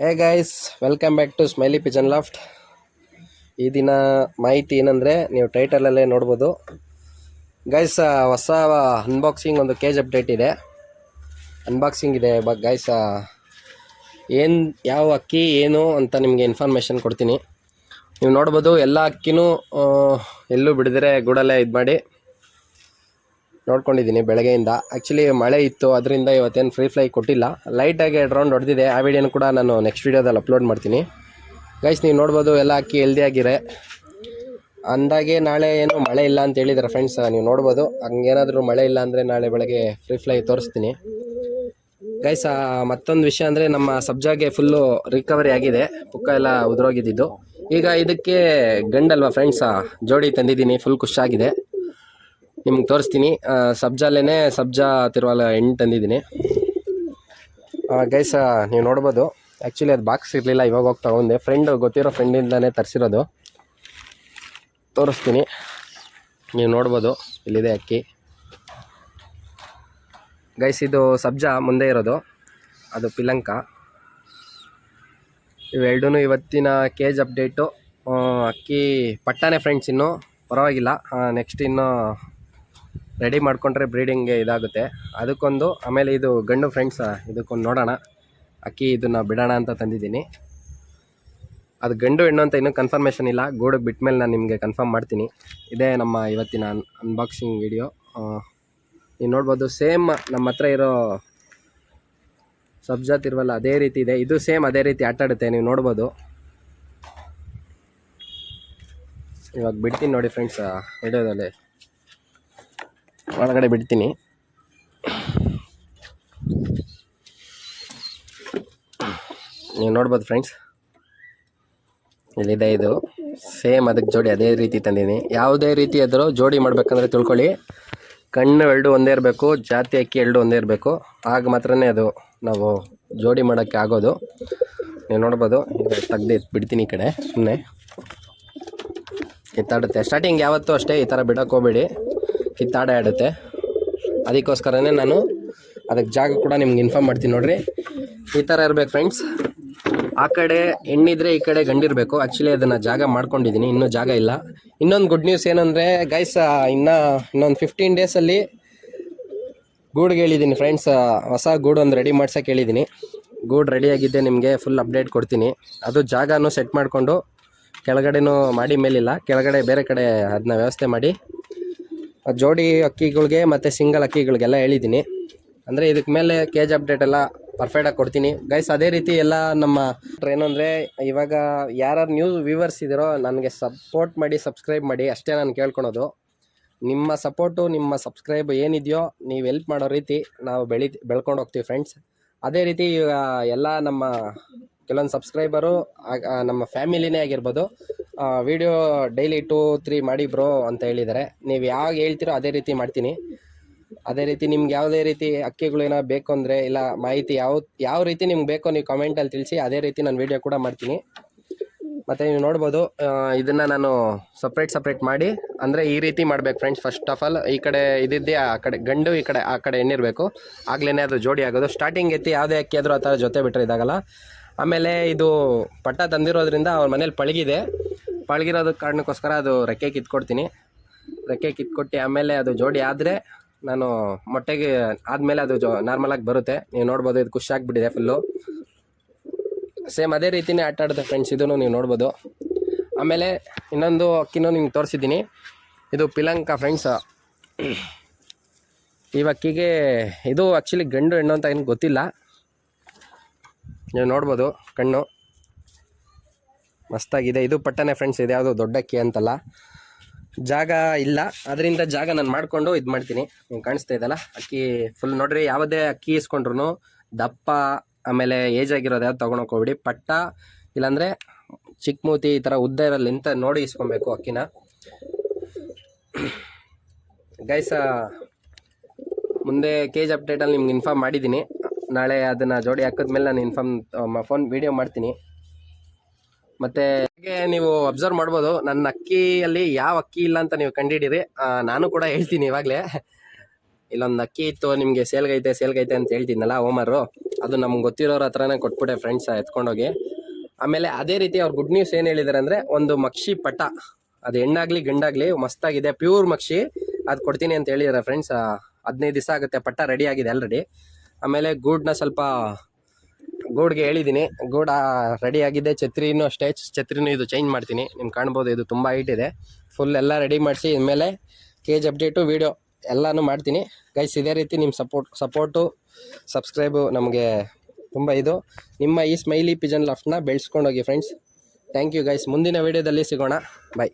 Hey guys, welcome back to Smiley Pigeon Loft. ಈ ದಿನ ಮಾಹಿತಿ ಏನಂದರೆ ನೀವು ಟೈಟಲಲ್ಲೇ ನೋಡ್ಬೋದು ಗೈಸ್. ಹೊಸ ಅನ್ಬಾಕ್ಸಿಂಗ್ ಒಂದು ಕೇಜ್ ಅಪ್ಡೇಟ್ ಇದೆ, ಅನ್ಬಾಕ್ಸಿಂಗ್ ಇದೆ ಗೈಸ್. ಏನು ಯಾವ ಅಕ್ಕಿ ಏನು ಅಂತ ನಿಮಗೆ ಇನ್ಫಾರ್ಮೇಷನ್ ಕೊಡ್ತೀನಿ. ನೀವು ನೋಡ್ಬೋದು ಎಲ್ಲ ಅಕ್ಕಿನೂ ಎಲ್ಲೂ ಬಿಡದಿರೆ ಗೂಡಲ್ಲೇ ಇದು ಮಾಡಿ ನೋಡ್ಕೊಂಡಿದ್ದೀನಿ ಬೆಳಗ್ಗೆಯಿಂದ. ಆ್ಯಕ್ಚುಲಿ ಮಳೆ ಇತ್ತು, ಅದರಿಂದ ಇವತ್ತೇನು ಫ್ರೀ ಫ್ಲೈ ಕೊಟ್ಟಿಲ್ಲ. ಲೈಟಾಗಿ 2 ರೌಂಡ್ ಹೊಡೆದಿದೆ. ಆ ವಿಡಿಯೋನು ಕೂಡ ನಾನು ನೆಕ್ಸ್ಟ್ ವೀಡಿಯೋದಲ್ಲಿ ಅಪ್ಲೋಡ್ ಮಾಡ್ತೀನಿ ಗೈಸ್. ನೀವು ನೋಡ್ಬೋದು ಎಲ್ಲ ಅಕ್ಕಿ ಹೆಲ್ದಿಯಾಗಿರೆ. ಅಂದಾಗೆ ನಾಳೆ ಏನು ಮಳೆ ಇಲ್ಲ ಅಂತ ಹೇಳಿದ್ದಾರೆ ಫ್ರೆಂಡ್ಸ್. ನೀವು ನೋಡ್ಬೋದು, ಹಂಗೇನಾದರೂ ಮಳೆ ಇಲ್ಲ ಅಂದರೆ ನಾಳೆ ಬೆಳಗ್ಗೆ ಫ್ರೀ ಫ್ಲೈ ತೋರಿಸ್ತೀನಿ ಗೈಸ್. ಮತ್ತೊಂದು ವಿಷಯ ಅಂದರೆ ನಮ್ಮ ಸಬ್ಜಾಗೆ ಫುಲ್ಲು ರಿಕವರಿ ಆಗಿದೆ, ಪುಕ್ಕ ಎಲ್ಲ ಉದುರೋಗಿದ್ದು. ಈಗ ಇದಕ್ಕೆ ಗಂಡಲ್ವಾ ಫ್ರೆಂಡ್ಸ್, ಜೋಡಿ ತಂದಿದ್ದೀನಿ. ಫುಲ್ ಖುಷಿಯಾಗಿದೆ, ನಿಮ್ಗೆ ತೋರಿಸ್ತೀನಿ. ಸಬ್ಜಾ ತಿರುವಾಲ ಎಣ್ಣೆ ತಂದಿದ್ದೀನಿ ಗೈಸ್. ನೀವು ನೋಡ್ಬೋದು, ಆ್ಯಕ್ಚುಲಿ ಅದು ಬಾಕ್ಸ್ ಇರಲಿಲ್ಲ, ಇವಾಗ ಹೋಗಿ ತಗೊಂಡೆ. ಗೊತ್ತಿರೋ ಫ್ರೆಂಡಿಂದನೇ ತರಿಸಿರೋದು. ತೋರಿಸ್ತೀನಿ, ನೀವು ನೋಡ್ಬೋದು. ಇಲ್ಲಿದೆ ಅಕ್ಕಿ ಗೈಸ್. ಇದು ಸಬ್ಜಾ ಮುಂದೆ ಇರೋದು, ಅದು ಪಿಲಂಕ. ಇವೆರಡೂ ಇವತ್ತಿನ ಕೇಜ್ ಅಪ್ಡೇಟು. ಅಕ್ಕಿ ಪಟ್ಟಾನೆ ಫ್ರೆಂಡ್ಸ್, ಇನ್ನೂ ಪರವಾಗಿಲ್ಲ. ನೆಕ್ಸ್ಟ್ ಇನ್ನೂ ರೆಡಿ ಮಾಡಿಕೊಂಡ್ರೆ ಬ್ರೀಡಿಂಗ್ಗೆ ಇದಾಗುತ್ತೆ. ಅದಕ್ಕೊಂದು, ಆಮೇಲೆ ಇದು ಗಂಡು ಫ್ರೆಂಡ್ಸ್, ಇದಕ್ಕೊಂದು ನೋಡೋಣ. ಅಕ್ಕಿ ಇದನ್ನು ಬಿಡೋಣ ಅಂತ ತಂದಿದ್ದೀನಿ. ಅದು ಗಂಡು ಹೆಣ್ಣು ಅಂತ ಇನ್ನೂ ಕನ್ಫರ್ಮೇಷನ್ ಇಲ್ಲ. ಗೂಡಿಗೆ ಬಿಟ್ಟ ಮೇಲೆ ನಾನು ನಿಮಗೆ ಕನ್ಫರ್ಮ್ ಮಾಡ್ತೀನಿ. ಇದೇ ನಮ್ಮ ಇವತ್ತಿನ ಅನ್ಬಾಕ್ಸಿಂಗ್ ವಿಡಿಯೋ. ನೀವು ನೋಡ್ಬೋದು, ಸೇಮ್ ನಮ್ಮ ಹತ್ರ ಇರೋ ಸಬ್ಜಾ ತಿರುವಲ್ಲ ಅದೇ ರೀತಿ ಇದೆ. ಇದು ಸೇಮ್ ಅದೇ ರೀತಿ ಆಟಾಡುತ್ತೆ, ನೀವು ನೋಡ್ಬೋದು. ಇವಾಗ ಬಿಡ್ತೀನಿ ನೋಡಿ ಫ್ರೆಂಡ್ಸ್, ವಿಡಿಯೋದಲ್ಲಿ ಒಳಗಡೆ ಬಿಡ್ತೀನಿ. ನೀವು ನೋಡ್ಬೋದು ಫ್ರೆಂಡ್ಸ್, ಇಲ್ಲಿದೆ. ಇದು ಸೇಮ್ ಅದಕ್ಕೆ ಜೋಡಿ ಅದೇ ರೀತಿ ತಂದೀನಿ. ಯಾವುದೇ ರೀತಿ ಆದರೂ ಜೋಡಿ ಮಾಡಬೇಕಂದ್ರೆ ತಿಳ್ಕೊಳ್ಳಿ, ಕಣ್ಣು ಎರಡು ಒಂದೇ ಇರಬೇಕು, ಜಾತಿ ಅಕ್ಕಿ ಎರಡು ಒಂದೇ ಇರಬೇಕು. ಆಗ ಮಾತ್ರನೇ ಅದು ನಾವು ಜೋಡಿ ಮಾಡೋಕ್ಕೆ ಆಗೋದು. ನೀವು ನೋಡ್ಬೋದು, ಈಗ ತೆಗ್ದು ಬಿಡ್ತೀನಿ ಈ ಕಡೆ. ಸುಮ್ಮನೆ ಕಿತ್ತಾಡುತ್ತೆ. ಸ್ಟಾರ್ಟಿಂಗ್ ಯಾವತ್ತೂ ಅಷ್ಟೇ ಈ ಥರ ಬಿಡೋಕ್ಕೆ ಹೋಗ್ಬೇಡಿ, ಕಿತ್ತಾಡೆ ಆಡುತ್ತೆ. ಅದಕ್ಕೋಸ್ಕರನೇ ನಾನು ಅದಕ್ಕೆ ಜಾಗ ಕೂಡ ನಿಮ್ಗೆ ಇನ್ಫಾರ್ಮ್ ಮಾಡ್ತೀನಿ. ನೋಡಿರಿ, ಈ ಥರ ಇರಬೇಕು ಫ್ರೆಂಡ್ಸ್. ಆ ಕಡೆ ಹೆಣ್ಣಿದ್ರೆ ಈ ಕಡೆ ಗಂಡಿರಬೇಕು. ಆ್ಯಕ್ಚುಲಿ ಅದನ್ನು ಜಾಗ ಮಾಡ್ಕೊಂಡಿದ್ದೀನಿ, ಇನ್ನೂ ಜಾಗ ಇಲ್ಲ. ಇನ್ನೊಂದು ಗುಡ್ ನ್ಯೂಸ್ ಏನಂದರೆ ಗೈಸ್, ಇನ್ನೊಂದು 15 ಡೇಸಲ್ಲಿ ಗೂಡಿಗೆ ಹೇಳಿದ್ದೀನಿ ಫ್ರೆಂಡ್ಸ್. ಹೊಸ ಗೂಡು ಒಂದು ರೆಡಿ ಮಾಡ್ಸೋಕೆ ಹೇಳಿದ್ದೀನಿ. ಗೂಡು ರೆಡಿಯಾಗಿದ್ದೆ, ನಿಮಗೆ ಫುಲ್ ಅಪ್ಡೇಟ್ ಕೊಡ್ತೀನಿ. ಅದು ಜಾಗನೂ ಸೆಟ್ ಮಾಡಿಕೊಂಡು, ಕೆಳಗಡೆನೂ ಮಾಡಿ ಮೇಲಿಲ್ಲ, ಕೆಳಗಡೆ ಬೇರೆ ಕಡೆ ಅದನ್ನ ವ್ಯವಸ್ಥೆ ಮಾಡಿ ಜೋಡಿ ಅಕ್ಕಿಗಳಿಗೆ ಮತ್ತು ಸಿಂಗಲ್ ಅಕ್ಕಿಗಳಿಗೆಲ್ಲ ಹೇಳಿದ್ದೀನಿ. ಅಂದರೆ ಇದಕ್ಕೆ ಮೇಲೆ ಕೇಜ್ ಅಪ್ಡೇಟ್ ಎಲ್ಲ ಪರ್ಫೆಕ್ಟಾಗಿ ಕೊಡ್ತೀನಿ ಗೈಸ್. ಅದೇ ರೀತಿ ಎಲ್ಲ ನಮ್ಮ ಏನು ಅಂದರೆ, ಇವಾಗ ಯಾರು ನ್ಯೂ ವ್ಯೂವರ್ಸ್ ಇದ್ದೀರೋ ನನಗೆ ಸಪೋರ್ಟ್ ಮಾಡಿ, ಸಬ್ಸ್ಕ್ರೈಬ್ ಮಾಡಿ, ಅಷ್ಟೇ ನಾನು ಕೇಳ್ಕೊಳೋದು. ನಿಮ್ಮ ಸಪೋರ್ಟು, ನಿಮ್ಮ ಸಬ್ಸ್ಕ್ರೈಬ್ ಏನಿದೆಯೋ ನೀವು ಹೆಲ್ಪ್ ಮಾಡೋ ರೀತಿ ನಾವು ಬೆಳ್ಕೊಂಡು ಹೋಗ್ತೀವಿ ಫ್ರೆಂಡ್ಸ್. ಅದೇ ರೀತಿ ಈಗ ಎಲ್ಲ ನಮ್ಮ ಕೆಲವೊಂದು ಸಬ್ಸ್ಕ್ರೈಬರು ನಮ್ಮ ಫ್ಯಾಮಿಲಿನೇ ಆಗಿರ್ಬೋದು, ವಿಡಿಯೋ ಡೈಲಿ 2-3 ಮಾಡಿ ಬ್ರೋ ಅಂತ ಹೇಳಿದ್ದಾರೆ. ನೀವು ಯಾವಾಗ ಹೇಳ್ತೀರೋ ಅದೇ ರೀತಿ ಮಾಡ್ತೀನಿ. ಅದೇ ರೀತಿ ನಿಮ್ಗೆ ಯಾವುದೇ ರೀತಿ ಅಕ್ಕಿಗಳೇನೋ ಬೇಕು ಅಂದರೆ, ಇಲ್ಲ ಮಾಹಿತಿ ಯಾವ ರೀತಿ ನಿಮ್ಗೆ ಬೇಕೋ ನೀವು ಕಮೆಂಟಲ್ಲಿ ತಿಳಿಸಿ, ಅದೇ ರೀತಿ ನಾನು ವಿಡಿಯೋ ಕೂಡ ಮಾಡ್ತೀನಿ. ಮತ್ತು ನೀವು ನೋಡ್ಬೋದು, ಇದನ್ನು ನಾನು ಸಪ್ರೇಟ್ ಮಾಡಿ, ಅಂದರೆ ಈ ರೀತಿ ಮಾಡಬೇಕು ಫ್ರೆಂಡ್ಸ್. ಫಸ್ಟ್ ಆಫ್ ಆಲ್ ಈ ಕಡೆ ಇದಿದ್ದೆ, ಆ ಕಡೆ ಗಂಡು, ಈ ಕಡೆ ಆ ಕಡೆ ಹೆಣ್ಣಿರಬೇಕು. ಆಗ್ಲೇ ಅದು ಜೋಡಿ ಆಗೋದು. ಸ್ಟಾರ್ಟಿಂಗ್ ಎತ್ತಿ ಯಾವುದೇ ಅಕ್ಕಿ ಆದರೂ ಆ ಥರ ಜೊತೆ ಬಿಟ್ಟರೆ ಇದಾಗಲ್ಲ. ಆಮೇಲೆ ಇದು ಪಟ್ಟ ತಂದಿರೋದ್ರಿಂದ ಅವ್ರ ಮನೇಲಿ ಪಳಗಿರೋದು ಕಾರಣಕ್ಕೋಸ್ಕರ ಅದು ರೆಕ್ಕೆ ಕಿತ್ಕೊಡ್ತೀನಿ. ರೆಕ್ಕೆ ಕಿತ್ಕೊಟ್ಟು ಆಮೇಲೆ ಅದು ಜೋಡಿ ಆದರೆ ನಾನು ಮೊಟ್ಟೆಗೆ ಆದಮೇಲೆ ಅದು ನಾರ್ಮಲಾಗಿ ಬರುತ್ತೆ. ನೀವು ನೋಡ್ಬೋದು, ಇದು ಖುಷಿಯಾಗಿಬಿಟ್ಟಿದೆ ಫುಲ್ಲು. ಸೇಮ್ ಅದೇ ರೀತಿಯೇ ಆಟ ಆಡುತ್ತೆ ಫ್ರೆಂಡ್ಸ್, ಇದನ್ನು ನೀವು ನೋಡ್ಬೋದು. ಆಮೇಲೆ ಇನ್ನೊಂದು ಅಕ್ಕಿನೂ ನಿಮ್ಗೆ ತೋರಿಸಿದ್ದೀನಿ, ಇದು ಪಿಲಂಕ ಫ್ರೆಂಡ್ಸ್. ಈ ಅಕ್ಕಿಗೆ ಇದು ಆ್ಯಕ್ಚುಲಿ ಗಂಡು ಹೆಣ್ಣು ಅಂತ ಏನು ಗೊತ್ತಿಲ್ಲ. ನೀವು ನೋಡ್ಬೋದು, ಕಣ್ಣು ಮಸ್ತಾಗಿದೆ. ಇದು ಪಟ್ಟನೆ ಫ್ರೆಂಡ್ಸ್, ಇದು ಯಾವುದು ದೊಡ್ಡ ಅಕ್ಕಿ ಅಂತಲ್ಲ. ಜಾಗ ಇಲ್ಲ, ಅದರಿಂದ ಜಾಗ ನಾನು ಮಾಡಿಕೊಂಡು ಇದು ಮಾಡ್ತೀನಿ. ನಿಮ್ಗೆ ಕಾಣಿಸ್ತಾ ಇದೆಯಲ್ಲ ಅಕ್ಕಿ ಫುಲ್. ನೋಡ್ರಿ, ಯಾವುದೇ ಅಕ್ಕಿ ಇಸ್ಕೊಂಡ್ರು ದಪ್ಪ ಆಮೇಲೆ ಏಜ್ ಆಗಿರೋದು ಯಾವ್ದು ತೊಗೊಳಕ್ಕೆ ಹೋಗ್ಬಿಡಿ. ಪಟ್ಟ ಇಲ್ಲಾಂದರೆ ಚಿಕ್ಕ ಮೂತಿ ಈ ಥರ ಉದ್ದ ಇರಲ್ಲ ಅಂತ ನೋಡಿ ಇಸ್ಕೊಬೇಕು ಅಕ್ಕಿನ ಗೈಸ. ಮುಂದೆ ಕೇಜ್ ಅಪ್ಡೇಟಲ್ಲಿ ನಿಮ್ಗೆ ಇನ್ಫಾರ್ಮ್ ಮಾಡಿದ್ದೀನಿ. ನಾಳೆ ಅದನ್ನು ಜೋಡಿ ಹಾಕಿದ್ಮೇಲೆ ನಾನು ಫೋನ್ ವೀಡಿಯೋ ಮಾಡ್ತೀನಿ. ಮತ್ತು ನೀವು ಅಬ್ಸರ್ವ್ ಮಾಡ್ಬೋದು, ನನ್ನ ಅಕ್ಕಿಯಲ್ಲಿ ಯಾವ ಅಕ್ಕಿ ಇಲ್ಲ ಅಂತ ನೀವು ಕಂಡುಹಿಡೀರಿ. ನಾನು ಕೂಡ ಹೇಳ್ತೀನಿ ಇವಾಗಲೇ. ಇಲ್ಲೊಂದು ಅಕ್ಕಿ ಇತ್ತು ನಿಮಗೆ ಸೇಲ್ಗೈತೆ ಅಂತ ಹೇಳ್ತಿದ್ನಲ್ಲ ಓಮರು, ಅದು ನಮ್ಗೆ ಗೊತ್ತಿರೋರ ಹತ್ರನೇ ಕೊಟ್ಬಿಟ್ಟೆ ಫ್ರೆಂಡ್ಸ್ ಎತ್ಕೊಂಡೋಗಿ. ಆಮೇಲೆ ಅದೇ ರೀತಿ ಅವ್ರು ಗುಡ್ ನ್ಯೂಸ್ ಏನು ಹೇಳಿದ್ದಾರೆ ಅಂದರೆ, ಒಂದು ಮಕ್ಷಿ ಪಟ, ಅದು ಹೆಣ್ಣಾಗ್ಲಿ ಗಂಡಾಗ್ಲಿ ಮಸ್ತಾಗಿದೆ, ಪ್ಯೂರ್ ಮಕ್ಷಿ, ಅದು ಕೊಡ್ತೀನಿ ಅಂತ ಹೇಳಿದ್ದಾರೆ ಫ್ರೆಂಡ್ಸ್. 15 ದಿವಸ ಆಗುತ್ತೆ, ಪಟ್ಟ ರೆಡಿ ಆಗಿದೆ ಆಲ್ರೆಡಿ. ಆಮೇಲೆ ಗೂಡನ್ನ ಸ್ವಲ್ಪ ಗೂಡ್ಗೆ ಹೇಳಿದ್ದೀನಿ, ಗೂಡ ರೆಡಿ ಆಗಿದೆ. ಛತ್ರಿನೂ ಅಷ್ಟೇ, ಛತ್ರಿನೂ ಇದು ಚೇಂಜ್ ಮಾಡ್ತೀನಿ. ನಿಮ್ಗೆ ಕಾಣ್ಬೋದು ಇದು ತುಂಬ ಹೈಟ್ ಇದೆ. ಫುಲ್ ಎಲ್ಲ ರೆಡಿ ಮಾಡಿಸಿ ಇನ್ಮೇಲೆ ಕೇಜ್ ಅಪ್ಡೇಟು ವೀಡಿಯೋ ಎಲ್ಲನೂ ಮಾಡ್ತೀನಿ ಗೈಸ್. ಇದೇ ರೀತಿ ನಿಮ್ಮ ಸಪೋರ್ಟು ಸಬ್ಸ್ಕ್ರೈಬು ನಮಗೆ ತುಂಬ ಇದು. ನಿಮ್ಮ ಈ ಸ್ಮೈಲಿ ಪಿಜನ್ ಲಾಫ್ಟ್ನ ಬೆಳೆಸ್ಕೊಂಡೋಗಿ ಫ್ರೆಂಡ್ಸ್. Thank you guys. ಮುಂದಿನ ವೀಡಿಯೋದಲ್ಲಿ ಸಿಗೋಣ. ಬಾಯ್.